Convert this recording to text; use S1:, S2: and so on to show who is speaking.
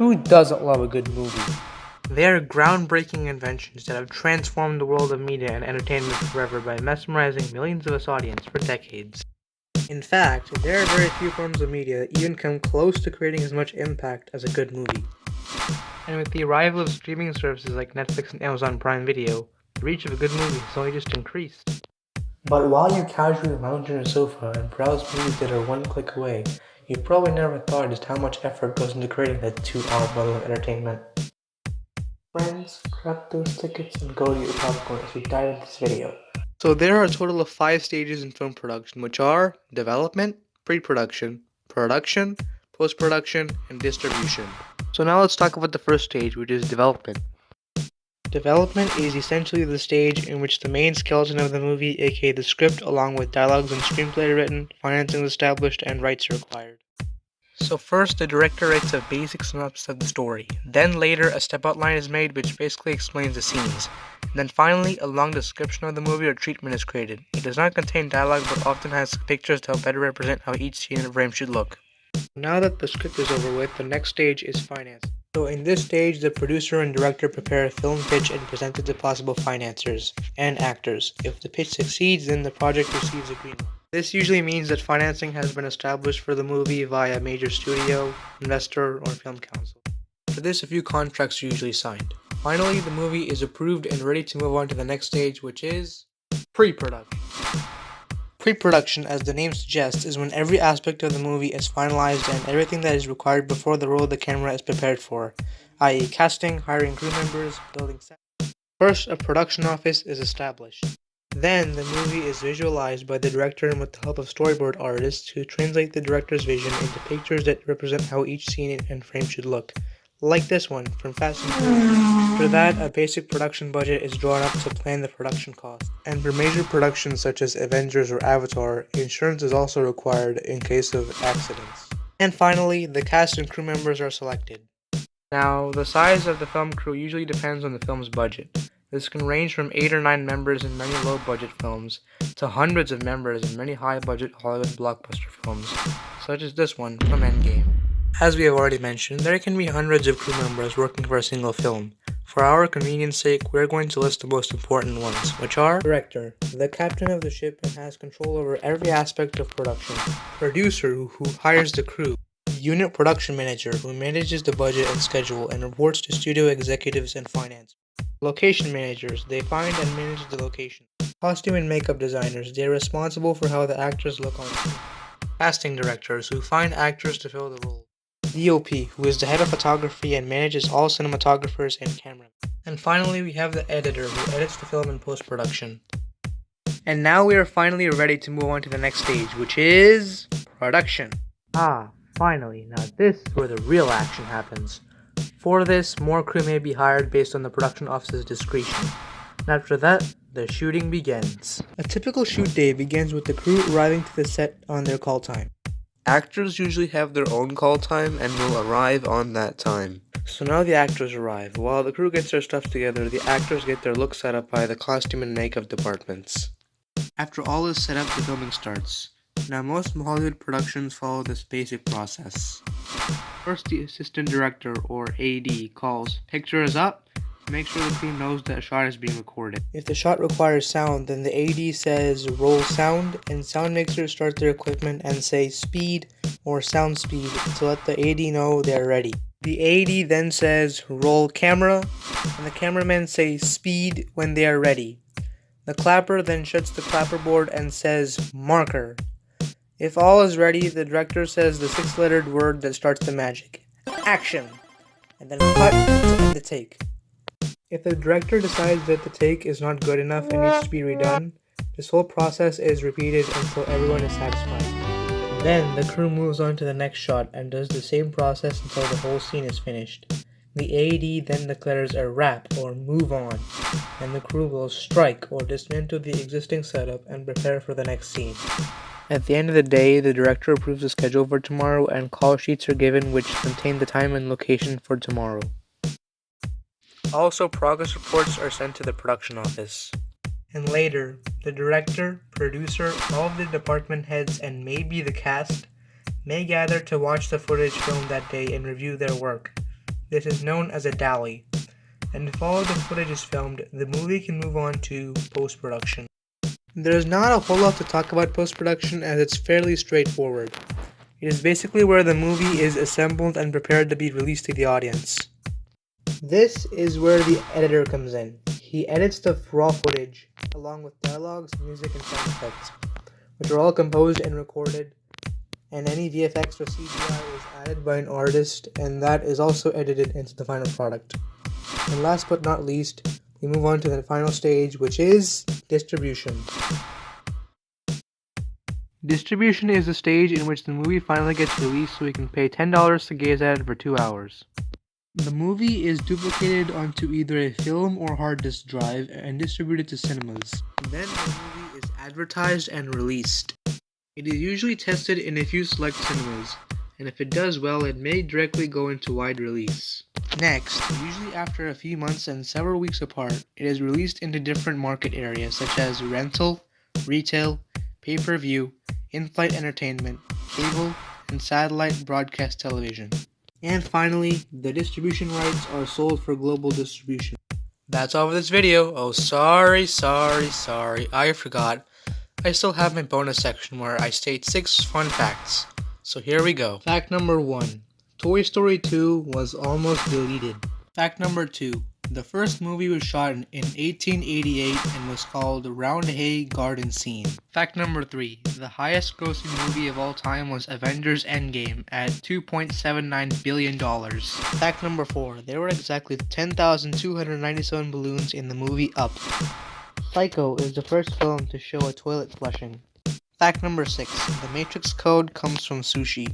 S1: Who doesn't love a good movie? They are groundbreaking inventions that have transformed the world of media and entertainment forever by mesmerizing millions of us audience for decades. In fact, there are very few forms of media that even come close to creating as much impact as a good movie. And with the arrival of streaming services like Netflix and Amazon Prime Video, the reach of a good movie has only just increased. But while you casually lounge on your sofa and browse movies that are one click away, you probably never thought just how much effort goes into creating that 2-hour bundle of entertainment. Friends, grab those tickets and go to your popcorn as we dive into this video. So there are a total of 5 stages in film production, which are development, pre-production, production, post-production, and distribution. So now let's talk about the first stage, which is development. Development is essentially the stage in which the main skeleton of the movie, aka the script, along with dialogues and screenplay are written, financing is established, and rights are acquired. So first, the director writes a basic synopsis of the story. Then later, a step outline is made which basically explains the scenes. And then finally, a long description of the movie or treatment is created. It does not contain dialogue but often has pictures to help better represent how each scene and frame should look. Now that the script is over with, the next stage is finance. So in this stage, the producer and director prepare a film pitch and present it to possible financiers and actors. If the pitch succeeds, then the project receives a green light. This usually means that financing has been established for the movie via a major studio, investor, or film council. For this, a few contracts are usually signed. Finally, the movie is approved and ready to move on to the next stage, which is pre-production. Pre-production, as the name suggests, is when every aspect of the movie is finalized and everything that is required before the roll of the camera is prepared for, i.e. casting, hiring crew members, building sets. First, a production office is established. Then, the movie is visualized by the director and with the help of storyboard artists who translate the director's vision into pictures that represent how each scene and frame should look. Like this one, from Fast and Furious. After that, a basic production budget is drawn up to plan the production cost. And for major productions such as Avengers or Avatar, insurance is also required in case of accidents. And finally, the cast and crew members are selected. Now, the size of the film crew usually depends on the film's budget. This can range from 8 or 9 members in many low-budget films to hundreds of members in many high-budget Hollywood blockbuster films, such as this one from Endgame. As we have already mentioned, there can be hundreds of crew members working for a single film. For our convenience sake, we're going to list the most important ones, which are Director, the captain of the ship and has control over every aspect of production. Producer, who hires the crew. Unit Production Manager, who manages the budget and schedule and reports to studio executives and finance. Location Managers, they find and manage the location. Costume and Makeup Designers, they are responsible for how the actors look on screen. Casting Directors, who find actors to fill the role. DOP, who is the head of photography and manages all cinematographers and cameramen. And finally, we have the editor, who edits the film in post-production. And now we are finally ready to move on to the next stage, which is production. Finally, now this is where the real action happens. For this, more crew may be hired based on the production office's discretion. And after that, the shooting begins. A typical shoot day begins with the crew arriving to the set on their call time.
S2: Actors usually have their own call time and will arrive on that time.
S1: So now the actors arrive. While the crew gets their stuff together, the actors get their look set up by the costume and makeup departments. After all is set up, the filming starts. Now most Hollywood productions follow this basic process. First, the assistant director, or AD, calls "Picture is up" to make sure the crew knows that a shot is being recorded. If the shot requires sound, then the AD says "roll sound" and sound mixers start their equipment and say "speed" or "sound speed" to let the AD know they're ready. The AD then says "roll camera" and the cameramen say "speed" when they are ready. The clapper then shuts the clapperboard and says "marker." If all is ready, the director says the 6-lettered word that starts the magic, "action," and then cut to end the take. If the director decides that the take is not good enough and needs to be redone, this whole process is repeated until everyone is satisfied. Then the crew moves on to the next shot and does the same process until the whole scene is finished. The AD then declares a wrap or move on, and the crew will strike or dismantle the existing setup and prepare for the next scene. At the end of the day, the director approves the schedule for tomorrow and call sheets are given which contain the time and location for tomorrow. Also, progress reports are sent to the production office. And later, the director, producer, all of the department heads, and maybe the cast may gather to watch the footage filmed that day and review their work. This is known as a DALI. And if all of the footage is filmed, the movie can move on to post-production. There's not a whole lot to talk about post-production as it's fairly straightforward. It is basically where the movie is assembled and prepared to be released to the audience. This is where the editor comes in. He edits the raw footage, along with dialogues, music, and sound effects, which are all composed and recorded, and any VFX or CGI is added by an artist, and that is also edited into the final product. And last but not least, we move on to the final stage, which is distribution. Distribution is the stage in which the movie finally gets released so we can pay $10 to gaze at it for 2 hours. The movie is duplicated onto either a film or hard disk drive and distributed to cinemas. Then the movie is advertised and released. It is usually tested in a few select cinemas, and if it does well, it may directly go into wide release. Next, usually after a few months and several weeks apart, it is released into different market areas such as rental, retail, pay-per-view, in-flight entertainment, cable, and satellite broadcast television. And finally, the distribution rights are sold for global distribution. That's all for this video. Oh, sorry, I forgot. I still have my bonus section where I state 6 fun facts. So here we go. Fact number 1. Toy Story 2 was almost deleted. Fact number 2. The first movie was shot in 1888 and was called Roundhay Garden Scene. Fact number 3. The highest grossing movie of all time was Avengers Endgame at $2.79 billion. Fact number 4. There were exactly 10,297 balloons in the movie Up. Psycho is the first film to show a toilet flushing. Fact number 6. The Matrix code comes from sushi.